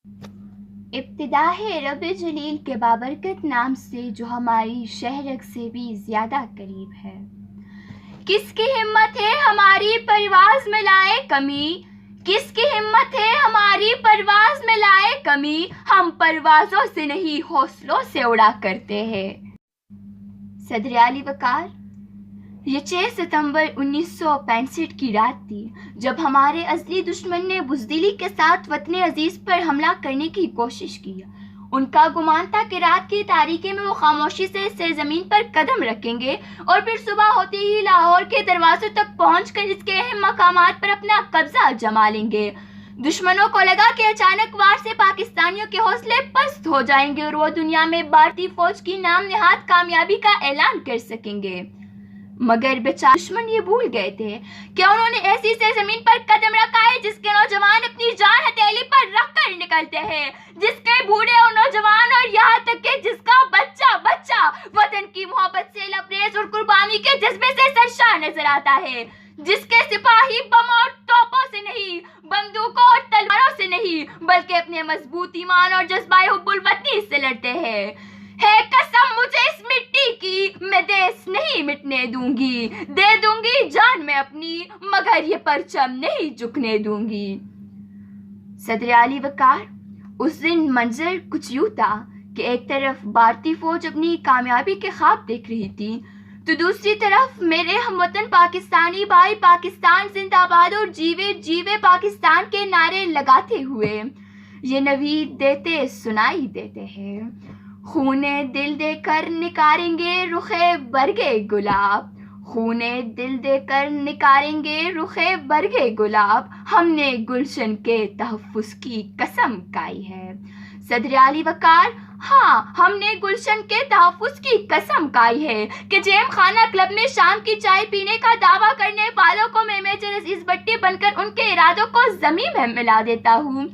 ابتدا ہے رب جلیل کے بابرکت نام سے جو ہماری شہرک سے بھی زیادہ قریب ہے۔ کس کی ہمت ہے ہماری پرواز میں لائے کمی، کس کی ہمت ہے ہماری پرواز میں لائے کمی، ہم پروازوں سے نہیں حوصلوں سے اڑا کرتے ہیں۔ صدر اعلی وقار، یہ 6 ستمبر 1965 کی رات تھی جب ہمارے ازلی دشمن نے بزدلی کے ساتھ وطن عزیز پر حملہ کرنے کی کوشش کی۔ ان کا گمان تھا کہ رات کی تاریکی میں وہ خاموشی سے اس سرزمین پر قدم رکھیں گے اور پھر صبح ہوتے ہی لاہور کے دروازوں تک پہنچ کر اس کے اہم مقامات پر اپنا قبضہ جما لیں گے۔ دشمنوں کو لگا کہ اچانک وار سے پاکستانیوں کے حوصلے پست ہو جائیں گے اور وہ دنیا میں بھارتی فوج کی نام نہاد کامیابی کا اعلان کر سکیں گے، مگر بیچارے دشمن یہ بھول گئے تھے کہ انہوں نے ایسی سرزمین پر قدم رکھا ہے جس کے نوجوان اپنی جان ہتھیلی پر رکھ کر نکلتے ہیں، جس کے بوڑھے اور نوجوان اور یہاں تک کہ جس کا بچہ وطن کی محبت سے لبریز اور قربانی کے جذبے سے سرشار نظر آتا ہے، جس کے سپاہی بم اور توپوں سے نہیں، بندوقوں اور تلواروں سے نہیں بلکہ اپنے مضبوط ایمان اور جذبہ حب الوطنی سے لڑتے ہیں۔ ہے قسم مجھے اس مٹی کی، میں دیس نہیں مٹنے دوں گی، دے دوں گی جان میں اپنی، مگر یہ پرچم نہیں جھکنے دوں گی۔ صدر اعلی وقار، اس دن منظر کچھ یوں تھا کہ ایک طرف بھارتی فوج اپنی کامیابی کے خواب دیکھ رہی تھی تو دوسری طرف میرے ہم وطن پاکستانی بھائی پاکستان زندہ باد اور جیوے جیوے پاکستان کے نعرے لگاتے ہوئے یہ نوید دیتے سنائی دیتے ہیں۔ خونے دل دے کر نکاریں گے رخے برگے گلاب، خونے دل دے کر نکاریں گے رخے برگے گلاب، ہم نے گلشن کے تحفظ کی قسم کھائی ہے۔ صدر اعلی وقار، ہاں ہم نے گلشن کے تحفظ کی قسم کھائی ہے کہ جیم خانہ کلب میں شام کی چائے پینے کا دعویٰ کرنے والوں کو میں میجر عزیز بٹی بن کر ان کے ارادوں کو زمین میں ملا دیتا ہوں۔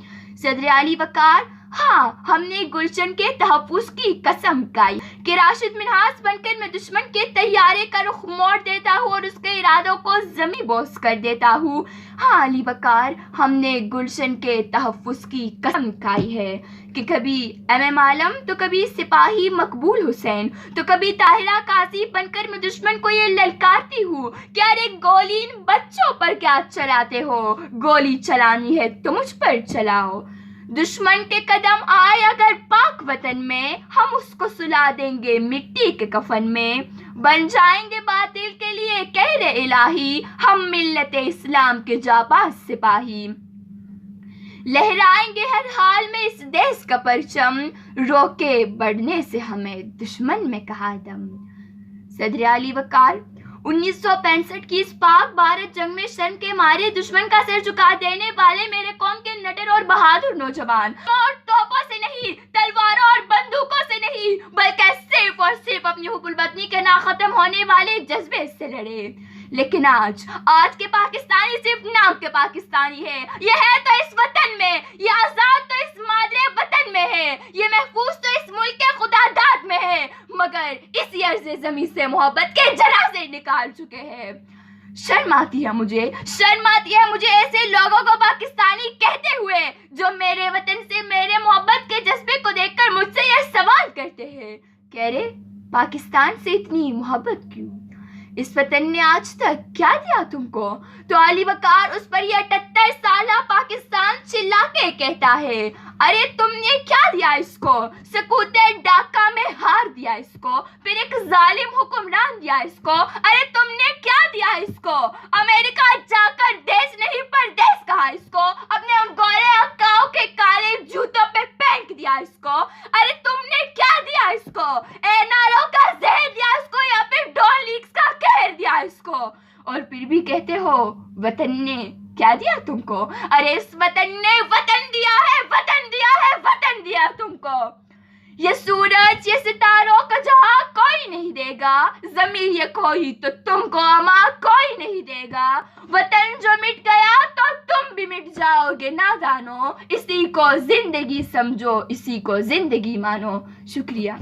صدر اعلی وقار، ہاں ہم نے گلشن کے تحفظ کی قسم کھائی کہ راشد منہاس بن کر میں دشمن کے طیارے کا رخ موڑ دیتا ہوں اور اس کے ارادوں کو زمیں بوس کر دیتا ہوں۔ ہاں علی وقار، ہم نے گلشن کے تحفظ کی قسم کھائی ہے کہ کبھی ایم عالم تو کبھی سپاہی مقبول حسین تو کبھی طاہرہ قاضی بن کر میں دشمن کو یہ للکارتی ہوں کہ ارے گولی ان بچوں پر کیا چلاتے ہو، گولی چلانی ہے تو مجھ پر چلاؤ۔ دشمن کے قدم آئے اگر پاک وطن میں، ہم اس کو سلا دیں گے مٹی کے کفن میں، بن جائیں گے باطل کے لیے قہر الہی، ہم ملت اسلام کے جانباز سپاہی، لہرائیں گے ہر حال میں اس دیس کا پرچم، روکے بڑھنے سے ہمیں دشمن میں کہا دم۔ صدر اعلی وقار، 1965 کی اس پاک بھارت جنگ میں شرم کے مارے دشمن کا سر جھکا دینے والے میرے قوم کے نڈر اور بہادر نوجوان اور توپوں سے نہیں، تلواروں اور بندوقوں سے نہیں بلکہ صرف اور صرف اپنی حب الوطنی کے نہ ختم ہونے والے جذبے سے لڑے۔ لیکن آج کے پاکستانی صرف نام کے پاکستانی ہے، یہ ہے تو اس وطن میں، یہ آزاد تو اس مادر وطن میں ہے، یہ محفوظ تو اس ملک کے خدا داد میں ہے، مگر اسی عرض زمین سے محبت کے جنازے نکال چکے ہیں۔ شرم آتی ہے مجھے ایسے لوگوں کو پاکستانی کہتے ہوئے جو میرے وطن سے میرے محبت کے جذبے کو دیکھ کر مجھ سے یہ سوال کرتے ہیں کہ ارے پاکستان سے اتنی محبت کیوں؟ اس وطن نے آج تک کیا دیا تم کو؟ تو علی وقار اس پر یہ 78 سالہ پاکستان چلا کے کہتا ہے، ارے تم نے کیا دیا اس کو؟ سکوت ڈاکہ میں ہار دیا اس کو، پھر ایک ظالم حکمران دیا اس کو، ارے تم نے کیا دیا اس کو؟ امریکہ جا کر دیس نہیں پردیس کہا اس کو، اپنے ان گورے اکاؤں کے کالے جوتوں پہ پھینک دیا اس کو، ارے تم نے کیا دیا اس کو؟ اے ناروں کا زہر دیا اس کو یا پھر ڈون لیکس کا کہر دیا اس کو؟ اور پھر بھی کہتے ہو وطن نے کیا دیا تم کو؟ ارے اس وطن نے وطن دیا ہے، وطن دیا ہے، وطن دیا تم کو۔ یہ سورج یہ ستاروں کا جہاں کوئی نہیں دے گا، زمین یہ کھوئی تو تم کو اما کوئی نہیں دے گا، وطن جو مٹ گیا تو تم بھی مٹ جاؤ گے نادانو، اسی کو زندگی سمجھو، اسی کو زندگی مانو۔ شکریہ۔